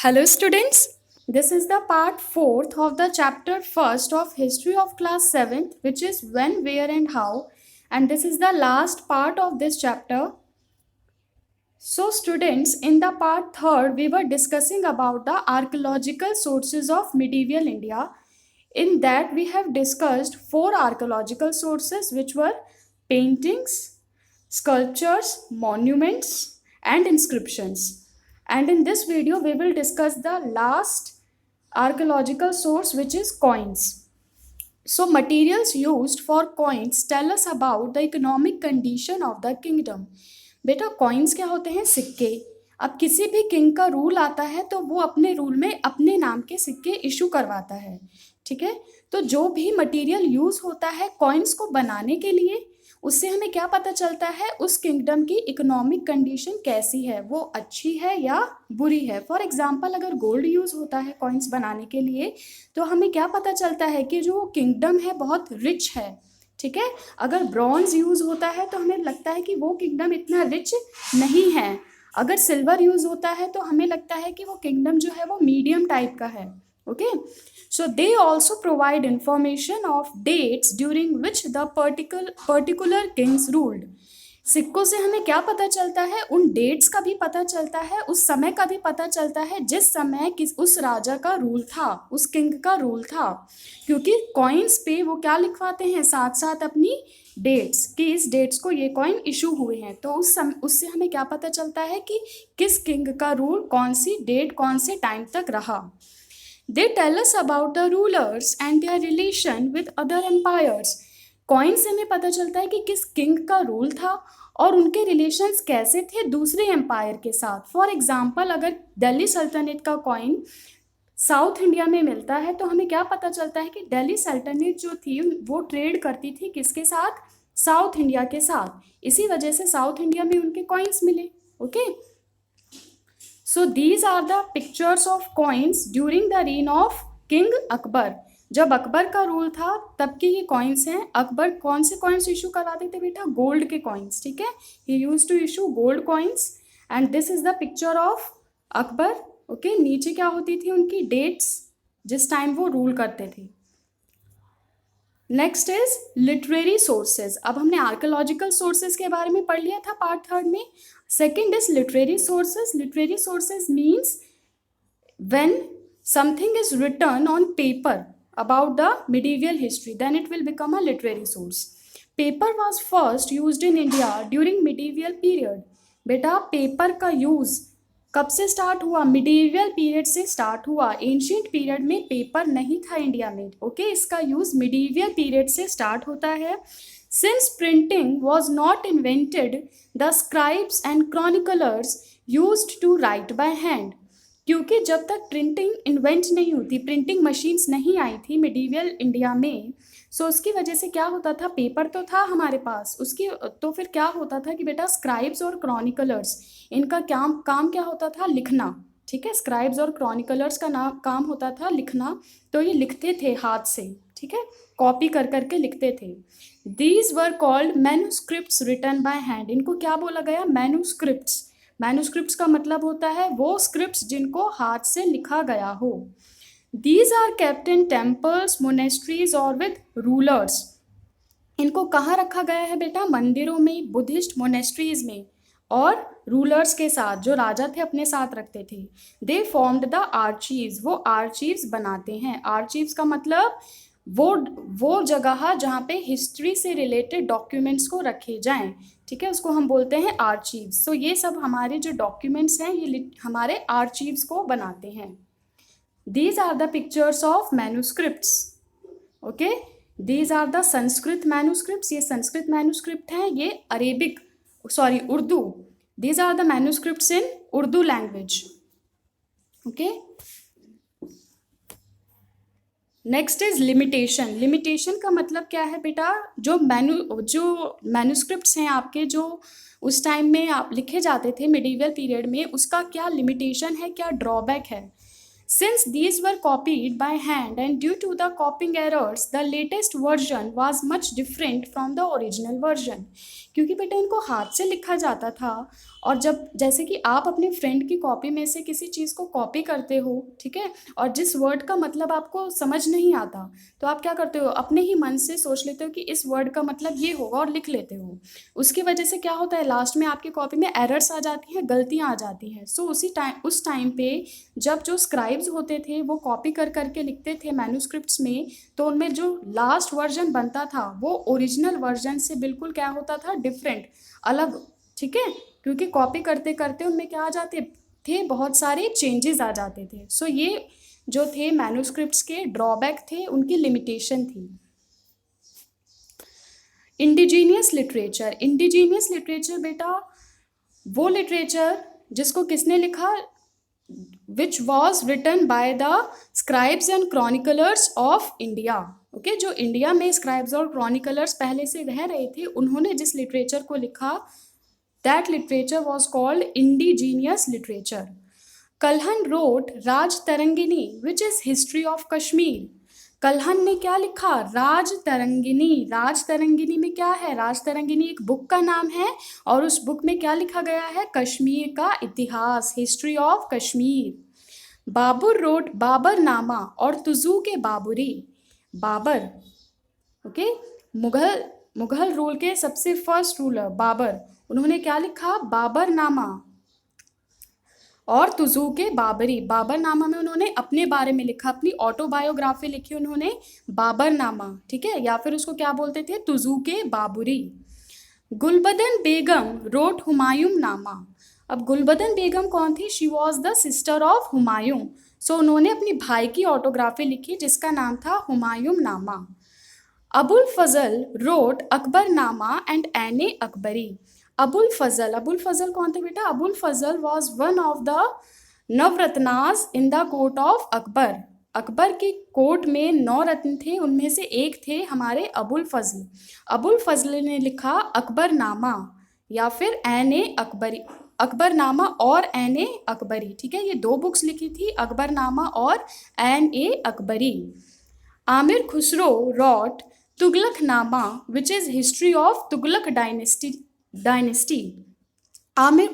Hello students, this is the part 4th of the chapter 1st of history of class 7th, which is when, where and how, and this is the last part of this chapter. So students, in the part 3rd we were discussing about the archaeological sources of medieval India. In that we have discussed 4 archaeological sources which were paintings, sculptures, monuments and inscriptions. And in this video we will discuss the last archaeological source, which is coins. So materials used for coins tell us about the economic condition of the kingdom. बेटा coins क्या होते हैं? सिक्के. अब किसी भी king का rule आता है तो वो अपने रूल में अपने नाम के सिक्के इशू करवाता है. ठीक है, तो जो भी मटेरियल यूज होता है कॉइन्स को बनाने के लिए, उससे हमें क्या पता चलता है उस किंगडम की इकोनॉमिक कंडीशन कैसी है, वो अच्छी है या बुरी है. फॉर एग्जांपल अगर गोल्ड यूज होता है कॉइन्स बनाने के लिए तो हमें क्या पता चलता है कि जो किंगडम है बहुत रिच है. ठीक है, अगर ब्रॉन्ज यूज होता है तो हमें लगता है कि वो किंगडम इतना रिच नहीं है. अगर सिल्वर यूज होता है तो हमें लगता है कि वो किंगडम जो है वो मीडियम टाइप का है. Okay, so they also provide information of dates during which the particular kings ruled. सिक्कों से हमें क्या पता चलता है? उन डेट्स का भी पता चलता है, उस समय का भी पता चलता है जिस समय किस उस राजा का रूल था, उस किंग का रूल था. क्योंकि कॉइन्स पे वो क्या लिखवाते हैं साथ साथ अपनी डेट्स, कि इस डेट्स को ये कॉइन इशू हुए हैं. तो उससे हमें क्या पता चलता है कि किस किंग का रूल कौन सी डेट कौन से टाइम तक रहा. They tell us about the rulers and their relation with other empires. Coin से हमें पता चलता है कि किस किंग का रूल था और उनके रिलेशंस कैसे थे दूसरे एम्पायर के साथ. फॉर एग्जाम्पल अगर दिल्ली सल्तनत का कॉइन साउथ इंडिया में मिलता है तो हमें क्या पता चलता है कि दिल्ली सल्तनत जो थी वो ट्रेड करती थी किसके साथ? साउथ इंडिया के साथ. इसी वजह से साउथ इंडिया में उनके कॉइन्स मिले. Okay, So these are the pictures of coins during the reign of King Akbar. जब अकबर का रूल था तब के ये कॉइन्स हैं. अकबर कौन से कॉइन्स इशू करवाते थे बेटा? गोल्ड के कॉइन्स. ठीक है, he used to issue gold coins and this is the picture of Akbar. Okay, नीचे क्या होती थी उनकी डेट्स जिस टाइम वो रूल करते थे. Next is literary sources. अब हमने आर्कोलॉजिकल सोर्सेज के बारे में पढ़ लिया था पार्ट 3 में. Second is literary sources. Literary sources means when something is written on paper about the medieval history, then it will become a literary source. Paper was first used in India during medieval period. बेटा paper का use कब से start हुआ? Medieval period से start हुआ. Ancient period में paper नहीं था इंडिया में. ओके, इसका यूज मिडीवियल पीरियड से स्टार्ट होता है. Since printing was not invented the scribes and chroniclers used to write by hand. क्योंकि जब तक प्रिंटिंग इन्वेंट नहीं होती, प्रिंटिंग मशीन्स नहीं आई थी मिडीवियल इंडिया में, सो उसकी वजह से क्या होता था? पेपर तो था हमारे पास उसकी, तो फिर क्या होता था कि बेटा स्क्राइब्स और क्रॉनिकलर्स इनका काम क्या होता था? लिखना. ठीक है, स्क्राइब्स और क्रॉनिकलर्स का काम होता था लिखना. तो ये लिखते थे हाथ से. ठीक है, कॉपी कर करके लिखते थे. These were called manuscripts written by hand. इनको क्या बोला गया? मैन्यूस्क्रिप्ट्स. मैन्यूस्क्रिप्ट्स का मतलब होता है वो स्क्रिप्ट्स जिनको हाथ से लिखा गया हो. These are kept in temples, monasteries और विद रूलर्स. इनको कहाँ रखा गया है बेटा? मंदिरों में, बुद्धिस्ट मोनेस्ट्रीज में और रूलर्स के साथ, जो राजा थे अपने साथ रखते थे. They formed the archives. वो आर्चीव्स बनाते हैं. आर्चीव्स का मतलब वो जगह जहाँ पे हिस्ट्री से रिलेटेड डॉक्यूमेंट्स को रखे जाएं. ठीक है, उसको हम बोलते हैं आर्चीव्स. तो ये सब हमारे जो डॉक्यूमेंट्स हैं ये हमारे आर्चीव्स को बनाते हैं. These are the pictures of manuscripts. Okay, these are the Sanskrit manuscripts. ये संस्कृत मैन्यूस्क्रिप्ट हैं. ये Urdu. These are the manuscripts in Urdu language. Okay, next is limitation. Limitation का मतलब क्या है बेटा? जो मैन्यूस्क्रिप्ट्स हैं आपके, जो उस टाइम में आप लिखे जाते थे मिडीवियल पीरियड में, उसका क्या लिमिटेशन है, क्या ड्रॉबैक है? Since these were copied by hand and due to the copying errors the latest version was much different from the original version. क्योंकि बेटा इनको हाथ से लिखा जाता था। और जब जैसे कि आप अपने फ्रेंड की कॉपी में से किसी चीज़ को कॉपी करते हो, ठीक है, और जिस वर्ड का मतलब आपको समझ नहीं आता तो आप क्या करते हो, अपने ही मन से सोच लेते हो कि इस वर्ड का मतलब ये होगा और लिख लेते हो। उसकी वजह से क्या होता है, लास्ट में आपकी कॉपी में एरर्स आ जाती हैं, गलतियाँ आ जाती हैं। सो उस टाइम पे जब जो स्क्राइब्स होते थे वो कॉपी कर करके लिखते थे मैन्युस्क्रिप्ट्स में, तो उनमें जो लास्ट वर्जन बनता था वो ओरिजिनल वर्जन से बिल्कुल क्या होता था, डिफरेंट, अलग, ठीक है, क्योंकि कॉपी करते करते उनमें क्या आ जाते थे, बहुत सारे चेंजेस आ जाते थे। सो ये जो थे मैन्युस्क्रिप्ट्स के ड्रॉबैक थे, उनकी लिमिटेशन थी। इंडिजीनियस लिटरेचर, इंडिजीनियस लिटरेचर बेटा वो लिटरेचर जिसको किसने लिखा, which was written by the scribes and chroniclers of India. Okay, जो इंडिया में स्क्राइब्स और क्रॉनिकलर्स पहले से रह रहे थे, उन्होंने जिस लिटरेचर को लिखा, that literature was called indigenous literature. Kalhan wrote Rajatarangini which is history of Kashmir. Kalhan ने क्या लिखा, राज तरंगिनी। राज तरंगिनी में क्या है, राज तरंगिनी एक बुक का नाम है और उस बुक में क्या लिखा गया है, कश्मीर का इतिहास, history of Kashmir. Babur wrote Baburnama और तुजू के बाबरी। बाबर, ओके, मुगल रूल के सबसे फर्स्ट रूलर बाबर, उन्होंने क्या लिखा, बाबरनामा और तुजू के बाबरी। बाबरनामा में उन्होंने अपने बारे में लिखा, अपनी ऑटोबायोग्राफी लिखी उन्होंने, बाबरनामा, ठीक है, या फिर उसको क्या बोलते थे, तुजू के बाबरी। गुलबदन बेगम रोट हुमायूं नामा। अब गुलबदन बेगम कौन थी, she was the sister of Humayun. So उन्होंने अपनी भाई की ऑटोग्राफी लिखी जिसका नाम था हुमायूं नामा। Abul Fazl wrote Akbarnama and Ain e Akbari. अबुल फजल कौन थे बेटा, Abul Fazl was one of the Navratnas in the court of Akbar. Akbar की कोर्ट में 9 रत्न थे, उनमें से एक थे हमारे अबुल फजल। अबुल फजल ने लिखा अकबरनामा या फिर एने अकबरी, अकबरनामा और एने अकबरी, ठीक है, ये 2 बुक्स लिखी थी, अकबरनामा और Ain-i-Akbari. Amir Khusro wrote Tughlaqnama which is history of Tughlaq dynasty. Amir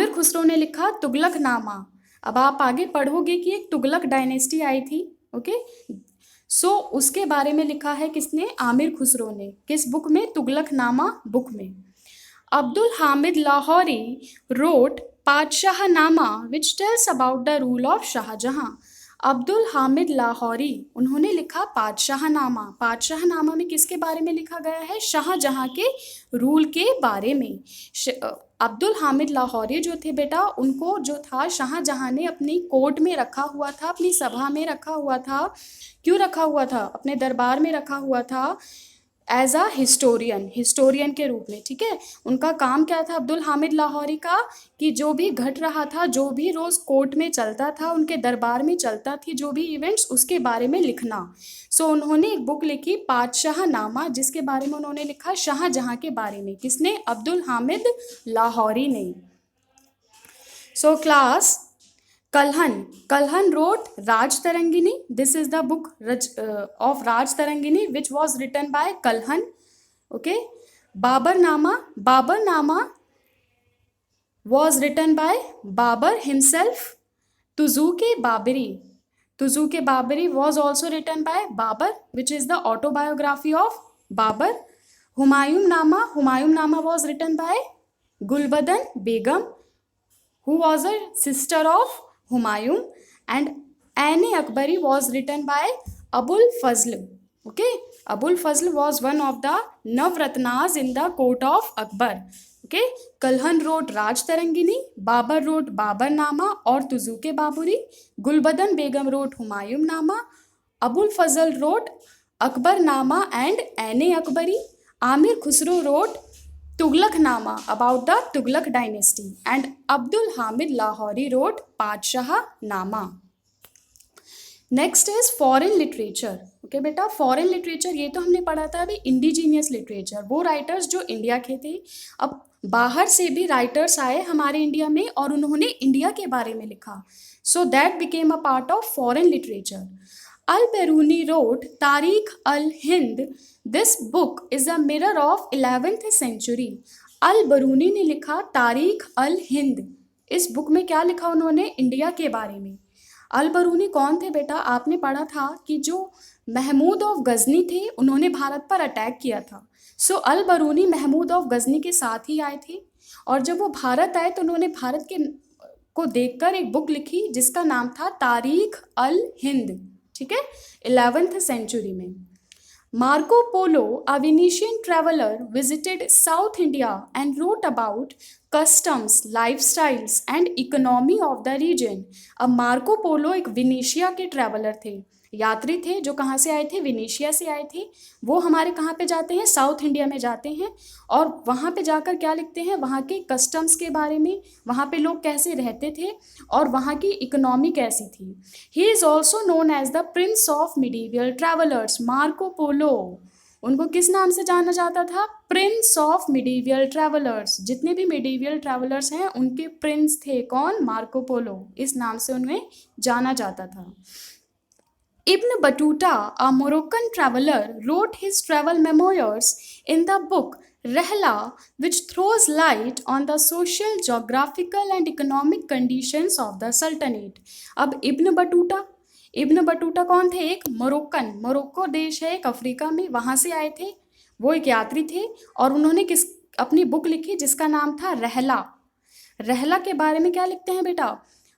Khusro ने लिखा तुगलकनामा। अब आप आगे पढ़ोगे कि एक तुगलक डायनेस्टी आई थी, ओके, सो उसके बारे में लिखा है किसने, आमिर खुसरो ने, किस बुक में, तुगलकनामा बुक में। Abdul Hamid Lahori wrote Padshahnama which tells about the rule of Shahjahan. Abdul Hamid Lahori, उन्होंने लिखा पातशाहनामा। पातशाहनामा में किसके बारे में लिखा गया है, शाहजहां के रूल के बारे में। अब्दुल हामिद लाहौरी जो थे बेटा, उनको जो था शाहजहां ने अपनी कोर्ट में रखा हुआ था, अपनी सभा में रखा हुआ था। क्यों रखा हुआ था, अपने दरबार में रखा हुआ था एज अ हिस्टोरियन के रूप में, ठीक है। उनका काम क्या था अब्दुल हामिद लाहौरी का, कि जो भी घट रहा था, जो भी रोज़ कोर्ट में चलता था, उनके दरबार में चलता थी, जो भी इवेंट्स, उसके बारे में लिखना। सो उन्होंने एक बुक लिखी पातशाहनामा, जिसके बारे में उन्होंने लिखा शाहजहां के बारे में। किसने, अब्दुल हामिद लाहौरी ने। So class, Kalhan wrote Raj Tarangini. This is the book of Raj Tarangini which was written by Kalhan. Okay. Babarnama was written by Babar himself. Tuzuke Babari was also written by Babar, which is the autobiography of Babar. Humayun Nama was written by Gulbadan Begum, who was a sister of Humayun, and Aine Akbari was written by Abul Fazl. Okay, Abul Fazl was one of the Navratnas in the court of Akbar. Okay, Kalhan wrote Raj Tarangini, Babar wrote Babarnama or Tuzuke Baburi, Gulbadan Begum wrote Humayun Nama, Abul Fazl wrote Akbarnama and Aine Akbari, Amir Khusro wrote Tughlaqnama about the Tughlaq dynasty, and Abdul Hamid Lahori wrote Padshahnama. Next is foreign literature. Okay बेटा, foreign literature ये तो हमने पढ़ा था अभी, indigenous literature, वो writers जो India के थे। अब बाहर से भी राइटर्स आए हमारे इंडिया में और उन्होंने इंडिया के बारे में लिखा, so that became a part of foreign literature. Al-Biruni wrote Tariq al-Hind. This book is a mirror of 11th century. Al-Biruni ने लिखा तारीख अल हिंद। इस बुक में क्या लिखा उन्होंने? इंडिया के बारे में। अल-बरूनी कौन थे बेटा? आपने पढ़ा था कि जो महमूद ऑफ गजनी थे उन्होंने भारत पर अटैक किया था। सो अल-बरूनी महमूद ऑफ गजनी के साथ ही आए थे, और जब वो भारत आए तो उन्होंने भारत के को देखकर एक बुक लिखी जिसका नाम था तारीख अल हिंद। ठीक है, 11th सेंचुरी में। Marco Polo, a Venetian traveler, visited South India and wrote about customs, lifestyles and economy of the region. अब मार्को पोलो एक विनीशिया के ट्रैवलर थे, यात्री थे, जो कहाँ से आए थे? विनीशिया से आए थे। वो हमारे कहाँ पे जाते हैं? साउथ इंडिया में जाते हैं, और वहाँ पे जाकर क्या लिखते हैं? वहाँ के कस्टम्स के बारे में, वहाँ पे लोग कैसे रहते थे और वहाँ की इकोनॉमी कैसी थी। He is also known as the prince of medieval travellers. Marco Polo, उनको किस नाम से जाना जाता था? Prince of medieval travellers. जितने भी मिडीवियल ट्रैवलर्स हैं उनके प्रिंस थे कौन? Marco Polo. इस नाम से उन्हें जाना जाता था। Ibn Battuta, a Moroccan traveler, wrote his travel memoirs in the book Rehla, which throws light on the social, geographical and economic conditions of the Sultanate. अब इब्न बटूटा कौन थे? एक मोरक्कन, मोरक्को देश है एक अफ्रीका में, वहाँ से आए थे। वो एक यात्री थे और उन्होंने अपनी बुक लिखी जिसका नाम था रहला। रहला के बारे में क्या लिखते हैं बेटा?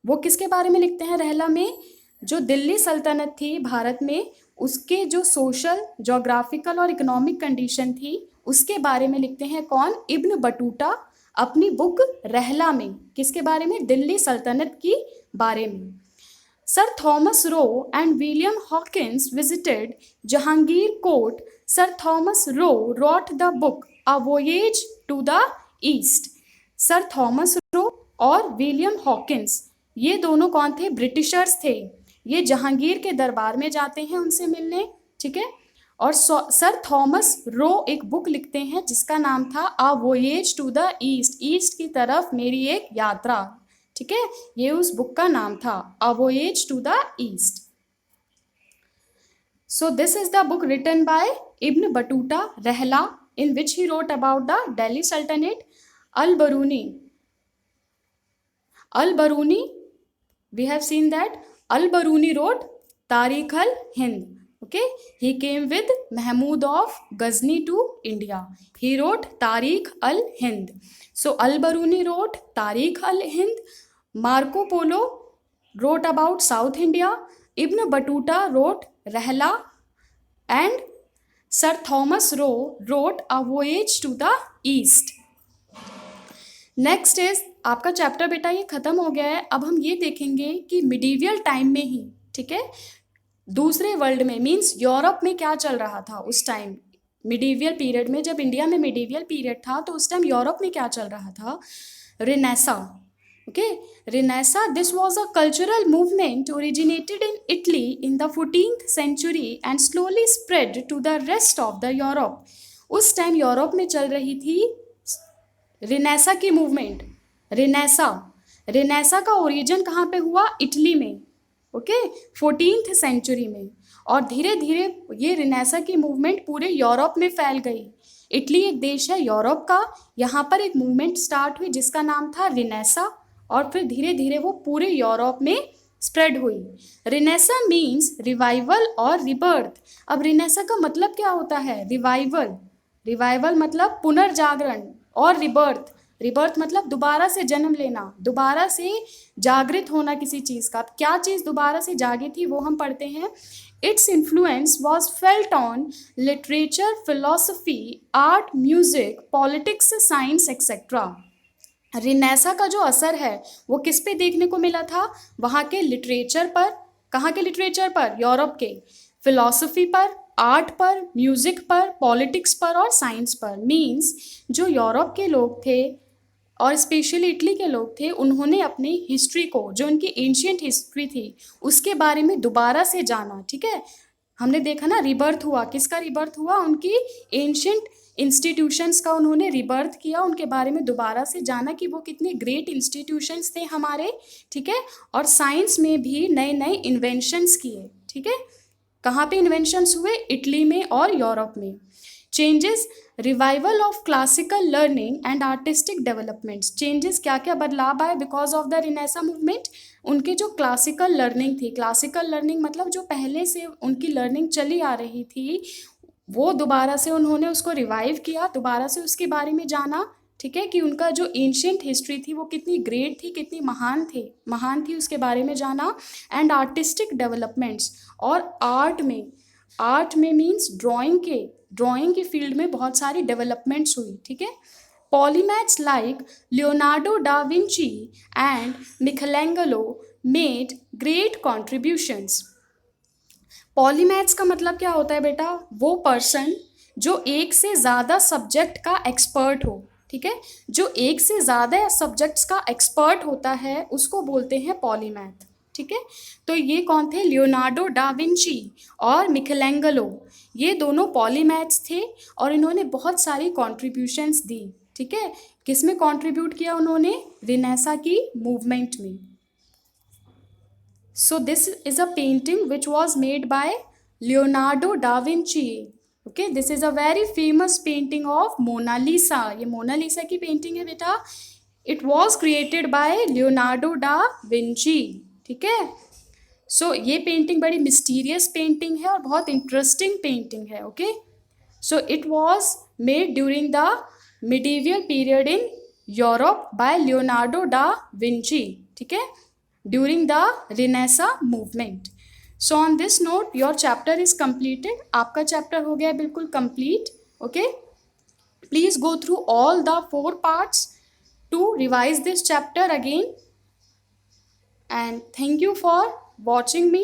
वो किसके बारे में लिखते हैं रहला में? जो दिल्ली सल्तनत थी भारत में, उसके जो सोशल, जोग्राफिकल और इकोनॉमिक कंडीशन थी उसके बारे में लिखते हैं कौन? इब्न बटूटा अपनी बुक रहला में। किसके बारे में? दिल्ली सल्तनत की बारे में। Sir Thomas Roe and William Hawkins visited Jahangir court. Sir Thomas Roe wrote the book a voyage to the east. Sir Thomas Roe और विलियम हॉकिंस, ये दोनों कौन थे? ब्रिटिशर्स थे। ये जहांगीर के दरबार में जाते हैं उनसे मिलने। ठीक है, और सर थॉमस रो एक बुक लिखते हैं जिसका नाम था a voyage to the east. East की तरफ मेरी एक यात्रा। ठीक है, ये उस बुक का नाम था, a voyage to the east. So this is the book written by Ibn Battuta, Rihla, in which he wrote about the Delhi Sultanate. Al-Biruni, we have seen that Al-Biruni wrote Tariq al-Hind. Okay, he came with Mahmud of Ghazni to India. He wrote Tariq al-Hind. So Al-Biruni wrote Tariq al-Hind. Marco Polo wrote about South India. Ibn Battuta wrote Rehla, and Sir Thomas Roe wrote A Voyage to the East. Next is आपका chapter बेटा ये ख़त्म हो गया है। अब हम ये देखेंगे कि मिडीवियल टाइम में ही, ठीक है, दूसरे वर्ल्ड में, मीन्स यूरोप में क्या चल रहा था उस टाइम। मिडीवियल पीरियड में, जब इंडिया में मिडीवियल पीरियड था तो उस टाइम यूरोप में क्या चल रहा था? Renaissance. Okay, renaissance, this was a cultural movement originated in Italy in the 14th century and slowly spread to the rest of the Europe. उस टाइम यूरोप में चल रही थी रिनेसा की मूवमेंट। रिनेसा का ओरिजिन कहाँ पे हुआ? इटली में। ओके, 14th century में, और धीरे धीरे ये रिनेसा की मूवमेंट पूरे यूरोप में फैल गई। इटली एक देश है यूरोप का, यहाँ पर एक मूवमेंट स्टार्ट हुई जिसका नाम था रिनेसा, और फिर धीरे धीरे वो पूरे यूरोप में स्प्रेड हुई। रिनेसा मीन्स रिवाइवल और रिबर्थ। अब रिनेसा का मतलब क्या होता है? रिवाइवल मतलब पुनर्जागरण, और रिबर्थ मतलब दोबारा से जन्म लेना, दोबारा से जागृत होना किसी चीज़ का। क्या चीज़ दोबारा से जागी थी वो हम पढ़ते हैं। Its influence was felt on literature, philosophy, art, music, politics, science etcetera. Renaissance का जो असर है वो किस पे देखने को मिला था? वहाँ के लिटरेचर पर। कहाँ के लिटरेचर पर? यूरोप के। फिलॉसफी पर, आर्ट पर, म्यूज़िक पर, पॉलिटिक्स पर और साइंस पर। मीन्स जो यूरोप के लोग थे और स्पेशली इटली के लोग थे, उन्होंने अपनी हिस्ट्री को, जो उनकी एंशियंट हिस्ट्री थी, उसके बारे में दोबारा से जाना। ठीक है, हमने देखा ना, रिबर्थ हुआ। किसका रिबर्थ हुआ? उनकी एंशियंट इंस्टीट्यूशंस का उन्होंने रिबर्थ किया, उनके बारे में दोबारा से जाना कि वो कितने ग्रेट इंस्टीट्यूशंस थे हमारे। ठीक है, और साइंस में भी नए नए इन्वेंशंस किए। ठीक है, कहाँ पे इन्वेंशंस हुए? इटली में और यूरोप में। Changes, revival of classical learning and artistic developments. Changes क्या क्या बदलाव आए because of the renaissance movement? उनके जो क्लासिकल लर्निंग थी, क्लासिकल लर्निंग मतलब जो पहले से उनकी लर्निंग चली आ रही थी, वो दोबारा से उन्होंने उसको रिवाइव किया, दोबारा से उसके बारे में जाना, ठीक है, कि उनका जो एंशियंट हिस्ट्री थी वो कितनी ग्रेट थी, कितनी महान थी, उसके बारे में जाना। एंड आर्टिस्टिक डेवलपमेंट्स, और आर्ट में मीन्स ड्राइंग के फील्ड में बहुत सारी डेवलपमेंट्स हुई, ठीक है। Polymaths like Leonardo da Vinci and Michelangelo made great contributions. Polymaths का मतलब क्या होता है बेटा? वो पर्सन जो एक से ज़्यादा सब्जेक्ट का एक्सपर्ट हो, ठीक है, जो एक से ज़्यादा सब्जेक्ट्स का एक्सपर्ट होता है उसको बोलते हैं पॉलीमैथ, ठीक है। तो ये कौन थे? लियोनार्डो डा विंची और मिकलेंगेलो, ये दोनों पॉलीमैथ्स थे और इन्होंने बहुत सारी कॉन्ट्रीब्यूशंस दी, ठीक है। किस में कॉन्ट्रीब्यूट किया उन्होंने? रिनेसा की मूवमेंट में। So this is a painting which was made by Leonardo da Vinci. Okay, this is a very famous painting of Mona Lisa. ये मोना लिसा की पेंटिंग है बेटा. It was created by Leonardo da Vinci. ठीक है. So ये painting बड़ी mysterious painting है और बहुत इंटरेस्टिंग पेंटिंग है. Okay, so it was made during the medieval period in Europe by Leonardo da Vinci. ठीक है, during the Renaissance movement. So on this note your chapter is completed. आपका chapter हो गया बिल्कुल complete. Okay, please go through all the 4 parts to revise this chapter again, and thank you for watching me.